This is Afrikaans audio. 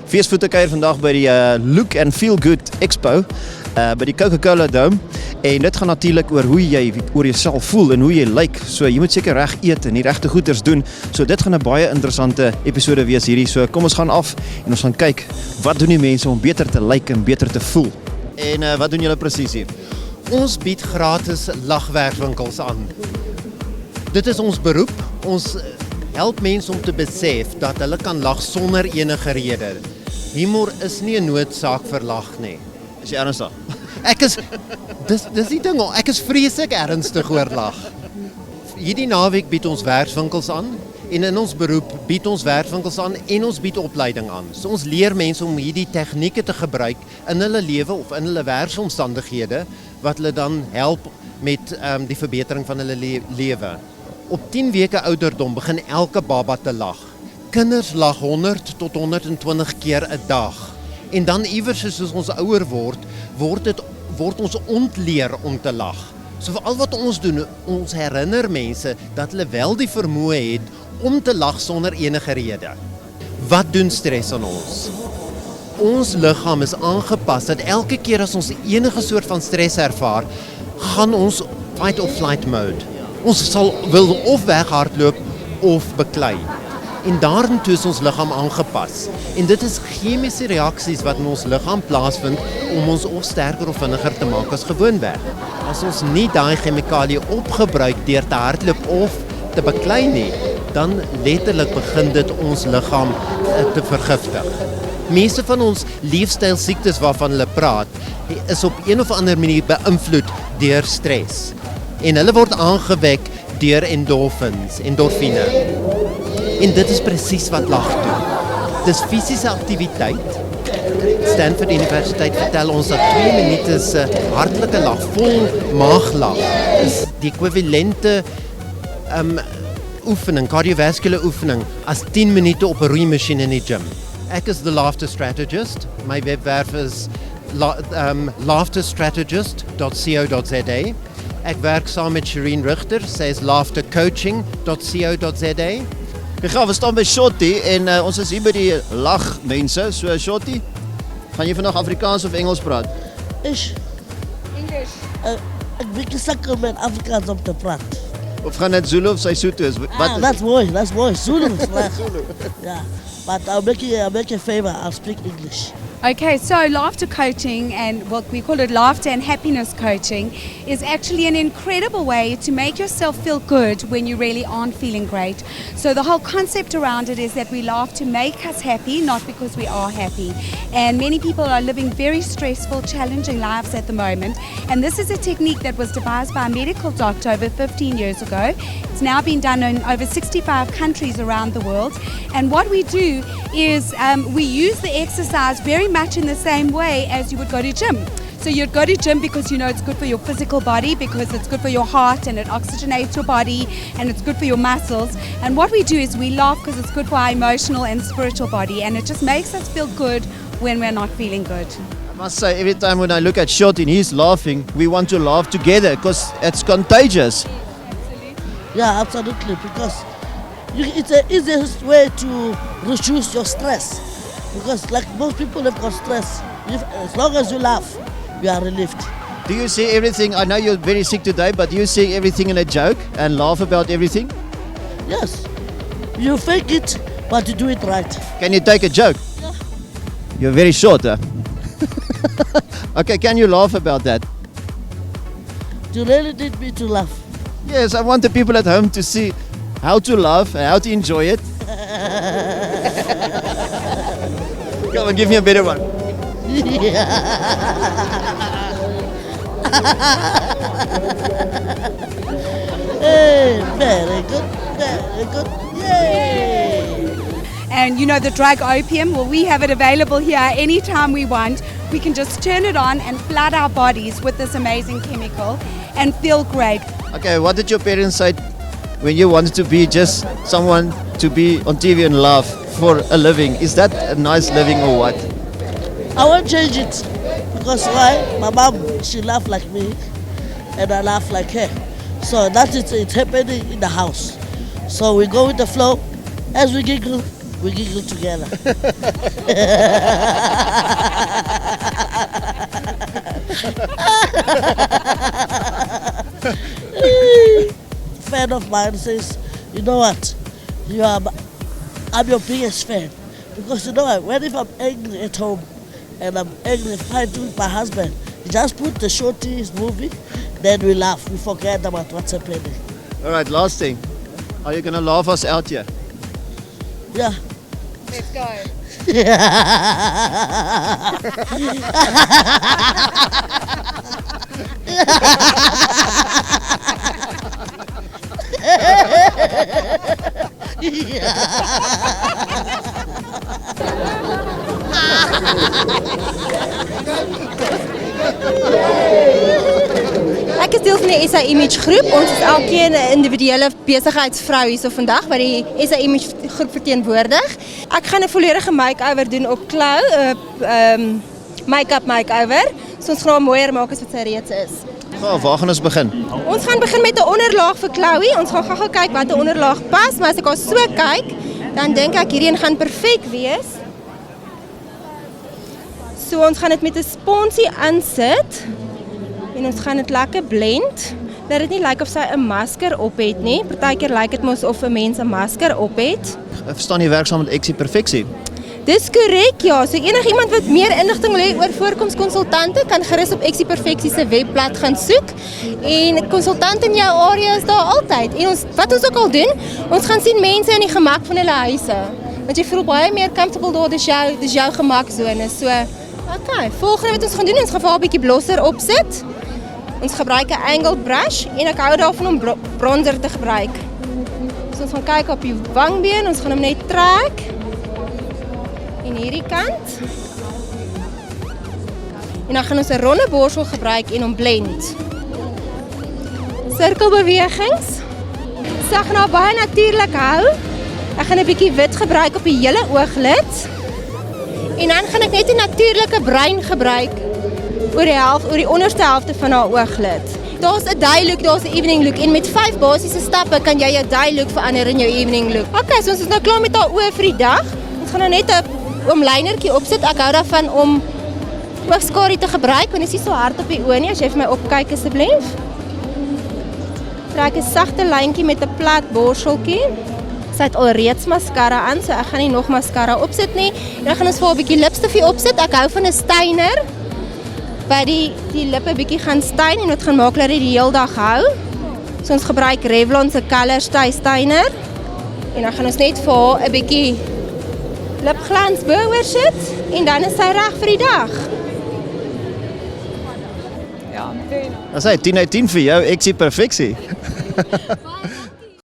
Feesvoetenkuier vandag by die Look and Feel Good Expo by die Coca-Cola Dome. En dit gaan natuurlik oor hoe jy oor jouself voel en hoe jy lyk. So jy moet seker reg eet en die regte goeders doen. So dit gaan 'n baie interessante episode wees hierdie. So kom ons gaan af en ons gaan kyk wat doen die mense om beter te lyk en beter te voel. En wat doen julle presies hier? Ons bied gratis lagwerkwinkels aan. Dit is ons beroep. Ons help mense om te besef dat hulle kan lag sonder enige rede. Humor is nie 'n noodsaak vir lag nie. Is jy ernstig? Dis die ding, ek is vreeslik ernstig oor lag. Hierdie naweek bied ons werkswinkels aan en in ons beroep bied ons werkswinkels aan en ons bied opleiding aan. So ons leer mense om hierdie tegnieke te gebruik in hulle lewe of in hulle werksomstandighede wat hulle dan help met die verbetering van hulle lewe. Op 10 weke ouderdom begin elke baba te lag. Kinders lag 100 tot 120 keer 'n dag. En dan iewers soos ons ouer word ons ontleer om te lag. So vir al wat ons doen, ons herinner mense dat hulle wel die vermoë het om te lag sonder enige rede. Wat doen stres aan ons? Ons liggaam is aangepas dat elke keer as ons enige soort van stres ervaar, gaan ons fight or flight mode. Ons wil of weghardloop of beklei. En daartoe is ons liggaam aangepas. En dit is chemiese reaksies wat in ons liggaam plaasvind om ons of sterker of vinniger te maak as gewoonweg. As ons nie daai chemikalie opgebruik deur te hardloop of te beklei nie, dan letterlik begin dit ons liggaam te vergiftig. Meeste van ons leefstylsiektes waarvan hulle praat, is op een of ander manier beïnvloed deur stres. En hulle word aangewek deur endorfine. En dit is presies wat lag doen. Dis fisiese aktiwiteit. Stanford Universiteit vertel ons dat 2 minute se hartlike lag, vol maaglag, is die ekwivalente oefening, cardiovascular oefening, as 10 minute op 'n roeimasjien in die gym. Ek is the laughter strategist. My webwerf is laughterstrategist.co.za. Ek werk saam met Shireen Richter, sy is laughtercoaching.co.za. Ek gaan, we staan by Shotty en ons is hier by die lagmense. So Shotty, gaan jy vandag Afrikaans of Engels praat? English. Ek bietjie sukkel met Afrikaans om te praat. Of gaan dit Zulu of Sesotho is? That's mooi. Zulu is reg. Yeah. But I'll make a favor, I'll speak English. Okay, so laughter coaching, and what we call it laughter and happiness coaching, is actually an incredible way to make yourself feel good when you really aren't feeling great. So the whole concept around it is that we laugh to make us happy, not because we are happy. And many people are living very stressful, challenging lives at the moment. And this is a technique that was devised by a medical doctor over 15 years ago. It's now been done in over 65 countries around the world. And what we do is we use the exercise very much in the same way as you would go to gym. So you'd go to gym because you know it's good for your physical body, because it's good for your heart and it oxygenates your body and it's good for your muscles. And what we do is we laugh because it's good for our emotional and spiritual body, and it just makes us feel good when we're not feeling good. I must say, every time when I look at Shotty and he's laughing, we want to laugh together because it's contagious. Yeah, absolutely, because it's the easiest way to reduce your stress. Because like most people have got stress, as long as you laugh, you are relieved. Do you say everything? I know you're very sick today, but do you say everything in a joke and laugh about everything? Yes, you fake it, but you do it right. Can you take a joke? Yeah. You're very short, huh? Okay, can you laugh about that? You really need me to laugh. Yes, I want the people at home to see how to laugh and how to enjoy it. Come on, give me a better one. Hey, very good. Yay! And you know the drug opium, well, we have it available here anytime we want. We can just turn it on and flood our bodies with this amazing chemical and feel great. Okay, what did your parents say when you wanted to be just someone to be on TV and laugh for a living? Is that a nice living or what? I won't change it. Because why? My mom, she laughed like me and I laugh like her. So that is it's happening in the house. So we go with the flow. As we giggle, we giggle together. Fan of mine says, you know what? I'm your biggest fan. Because you know what? When if I'm angry at home and I'm angry fighting with my husband, you just put the shorties movie, then we laugh. We forget about what's happening. All right, last thing. Are you going to laugh us out here? Yeah. Let's go. Ek is deel van die SA Image groep. Ons is elkeen 'n individuele besigheidsvrou hierso vandag wat die SA Image groep verteenwoordig. Ek gaan 'n volledige make-over doen op Klou, make-up make-over. So ons gaan haar mooier maak as wat sy reeds is. Waar gaan ons begin? Ons gaan begin met 'n onderlaag vir Chloe. Ons gaan gou-gou kyk wat 'n onderlaag pas, maar as ek haar so kyk, dan dink ek hierdie een gaan perfek wees. So ons gaan dit met 'n sponsie aansit en ons gaan dit lekker blend. Dat dit nie lyk of sy 'n masker op het nie. Partykeer lyk dit mos of 'n mens 'n masker op het. Ek verstaan jy werk saam met Exie Perfeksie. Dis korrek, ja. So enigiemand wat meer inligting wil hê oor voorkomskonsultante kan gerus op Exie Perfeksie se webblad gaan soek. En konsultante in jou area is daar altyd. En wat ons ook al doen, ons gaan sien mense in die gemak van hulle huise. Want jy voel baie meer comfortable daar, dis jou gemaksone. So, okay, volgende wat ons gaan doen, ons gaan vir haar 'n bietjie blosser opsit. Ons gebruik 'n angled brush en ek hou daarvan om bronzer te gebruik. So ons gaan kyk op die wangbeen, ons gaan hom net trek. En hierdie kant. En dan gaan ons 'n ronde borsel gebruik en hom blend. Sirkelbewegings. So ek gaan haar baie natuurlik hou. Ek gaan 'n bietjie wit gebruik op die hele ooglid. En dan gaan ek net 'n natuurlike bruin gebruik oor die onderste helfte van haar ooglid. Daar's 'n day look, daar's 'n evening look en met 5 basiese stappe kan jy jou day look verander in jou evening look. Okay, so ons is nou klaar met haar oë vir die dag. Ons gaan nou net 'n oomlynertjie opsit. Ek hou daarvan om oogskare te gebruik want dit is nie so hard op die oë nie. As jy vir my opkyk asseblief. Trek 'n sagte lyntjie met 'n plat borseltjie. Sy het alreeds mascara aan, so ek gaan nie nog mascara opsit nie. En dan gaan ons vir 'n bietjie lipstifie opsit. Ek hou van 'n styner wat die lippe bietjie gaan styn en dit gaan maak dat dit die hele dag hou. So ons gebruik Revlon se Color Stay styner. En dan gaan ons net vir haar 'n bietjie lipglans bo-oor sit en dan is sy reg vir die dag. Ja, very nice. As hy 10 uit 10 vir jou, Exie Perfeksie.